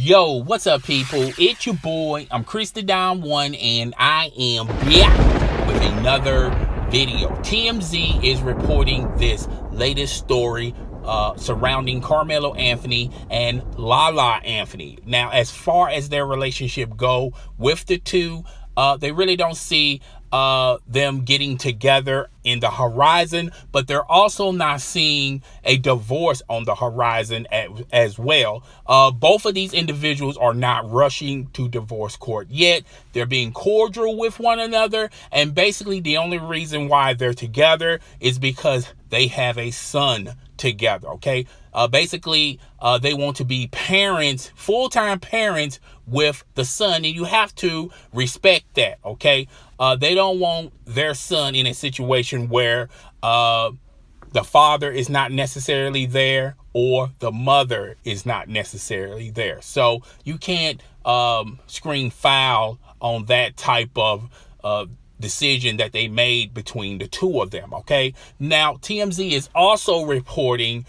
Yo, what's up, people? It's your boy. I'm Chris the Don One, and I am back with another video. TMZ is reporting this latest story surrounding Carmelo Anthony and Lala Anthony. Now, as far as their relationship go with the two, they really don't see them getting together in the horizon, but they're also not seeing a divorce on the horizon as well. Both of these individuals are not rushing to divorce court yet. They're being cordial with one another, and basically the only reason why they're together is because they have a son together. Okay, basically they want to be parents, full-time parents with the son, and you have to respect that. Okay, they don't want their son in a situation where the father is not necessarily there or the mother is not necessarily there. So you can't scream foul on that type of decision that they made between the two of them. Okay, now TMZ is also reporting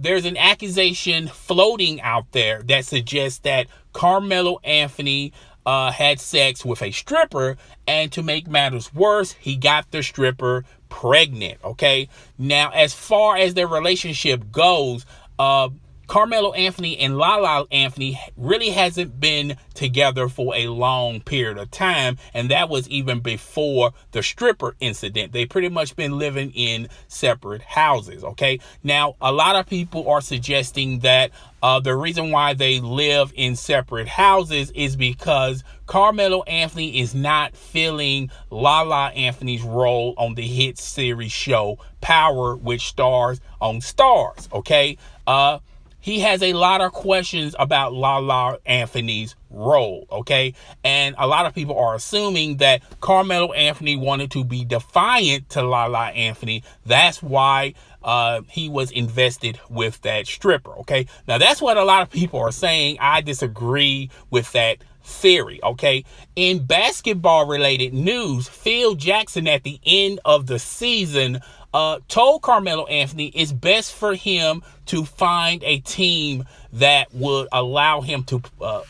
there's an accusation floating out there that suggests that Carmelo Anthony had sex with a stripper, and to make matters worse, he got the stripper pregnant. Okay, now as far as their relationship goes, Carmelo Anthony and Lala Anthony really hasn't been together for a long period of time, and that was even before the stripper incident. They pretty much been living in separate houses. Okay, now a lot of people are suggesting that the reason why they live in separate houses is because Carmelo Anthony is not filling Lala Anthony's role on the hit series show Power, which stars on Stars. Okay, he has a lot of questions about Lala Anthony's role, okay? And a lot of people are assuming that Carmelo Anthony wanted to be defiant to Lala Anthony. That's why he was invested with that stripper, okay? Now, that's what a lot of people are saying. I disagree with that theory, okay? In basketball-related news, Phil Jackson at the end of the season told Carmelo Anthony it's best for him to find a team that would allow him to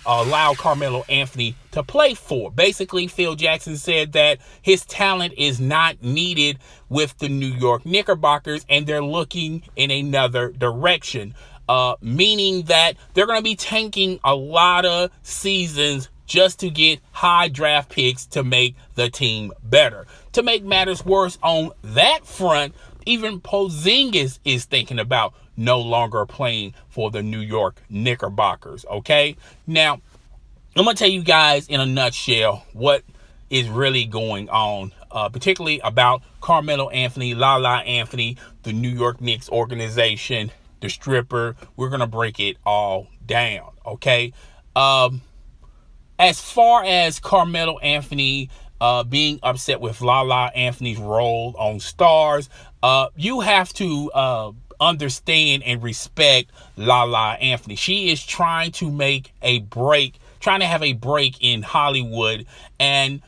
allow Carmelo Anthony to play for. Basically, Phil Jackson said that his talent is not needed with the New York Knickerbockers, and they're looking in another direction, meaning that they're going to be tanking a lot of seasons just to get high draft picks to make the team better. To make matters worse on that front, even Porzingis is thinking about no longer playing for the New York Knickerbockers. Okay, now I'm gonna tell you guys in a nutshell what is really going on, particularly about Carmelo Anthony, Lala Anthony, the New York Knicks organization, the stripper. We're gonna break it all down. Okay. As far as Carmelo Anthony being upset with Lala Anthony's role on Stars, you have to understand and respect Lala Anthony. She is trying to have a break in Hollywood, and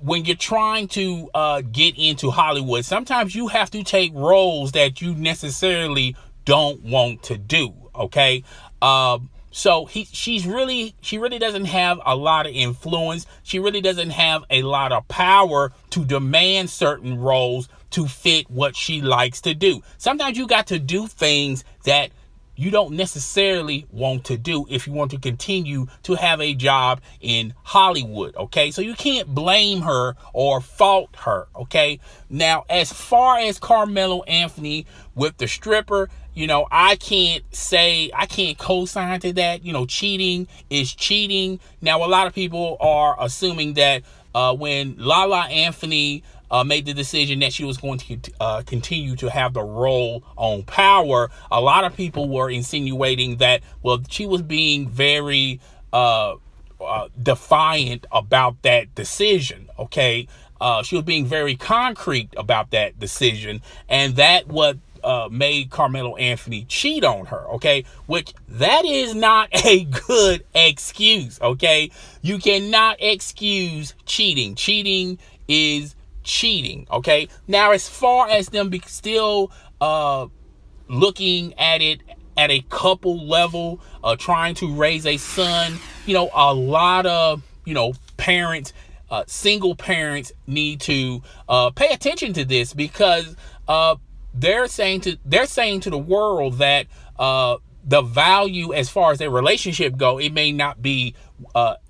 when you're trying to get into Hollywood, sometimes you have to take roles that you necessarily don't want to do. Okay. So she really doesn't have a lot of influence. She really doesn't have a lot of power to demand certain roles to fit what she likes to do. Sometimes you got to do things that you don't necessarily want to do if you want to continue to have a job in Hollywood. Okay, so you can't blame her or fault her. Okay, now as far as Carmelo Anthony with the stripper, I can't co-sign to that. Cheating is cheating. Now, a lot of people are assuming that when Lala Anthony made the decision that she was going to continue to have the role on Power, a lot of people were insinuating that, well, she was being very defiant about that decision. Okay, she was being very concrete about that decision, and that what made Carmelo Anthony cheat on her. Okay, which that is not a good excuse. Okay, you cannot excuse cheating. Cheating is cheating. Okay, now as far as them still looking at it at a couple level, trying to raise a son, a lot of, parents, single parents need to pay attention to this, because they're saying to the world that the value as far as their relationship go, it may not be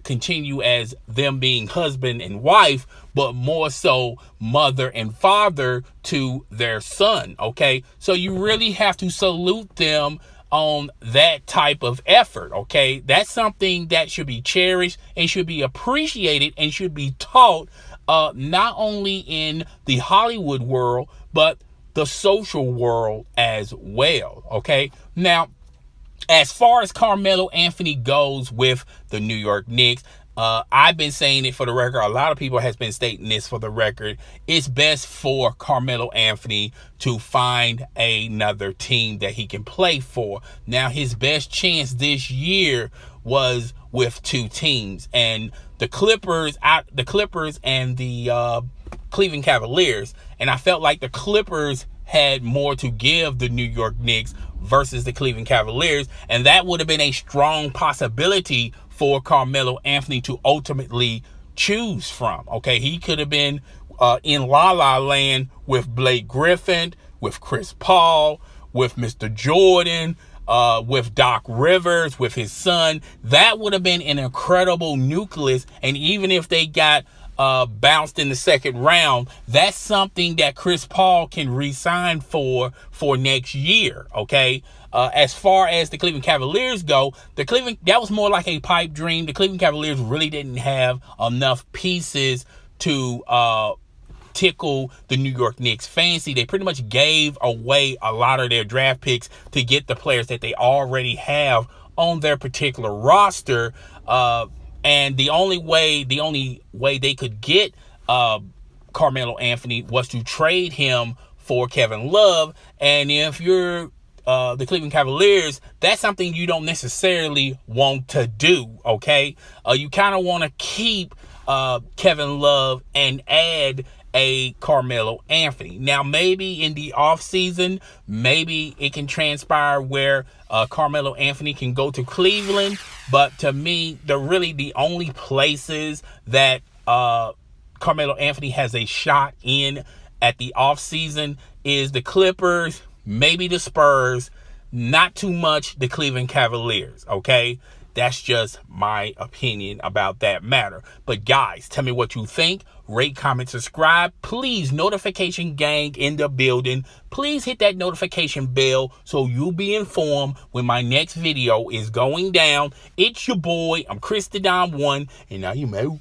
continue as them being husband and wife, but more so mother and father to their son. Okay, so you really have to salute them on that type of effort. Okay, that's something that should be cherished and should be appreciated and should be taught, not only in the Hollywood world, but the social world as well. Okay, now as far as Carmelo Anthony goes with the New York Knicks, I've been saying it for the record. A lot of people has been stating this for the record. It's best for Carmelo Anthony to find another team that he can play for. Now, his best chance this year was with two teams, and the Clippers and the Cleveland Cavaliers. And I felt like the Clippers had more to give the New York Knicks versus the Cleveland Cavaliers, and that would have been a strong possibility for Carmelo Anthony to ultimately choose from. Okay, he could have been in La La Land with Blake Griffin, with Chris Paul, with Mr. Jordan, with Doc Rivers, with his son. That would have been an incredible nucleus, and even if they got bounced in the second round, that's something that Chris Paul can re-sign for next year. Okay, as far as the Cleveland Cavaliers go, that was more like a pipe dream. The Cleveland Cavaliers really didn't have enough pieces to tickle the New York Knicks fancy. They pretty much gave away a lot of their draft picks to get the players that they already have on their particular roster. And the only way they could get Carmelo Anthony was to trade him for Kevin Love. And if you're the Cleveland Cavaliers, that's something you don't necessarily want to do. Okay, you kind of want to keep Kevin Love and add a Carmelo Anthony. Now, maybe in the offseason, maybe it can transpire where Carmelo Anthony can go to Cleveland. But to me, the only places that Carmelo Anthony has a shot in at the offseason is the Clippers, maybe the Spurs, not too much the Cleveland Cavaliers. Okay, that's just my opinion about that matter. But guys, tell me what you think. Rate, comment, subscribe. Please, notification gang in the building. Please hit that notification bell so you'll be informed when my next video is going down. It's your boy. I'm Chris the Don One, and now you know.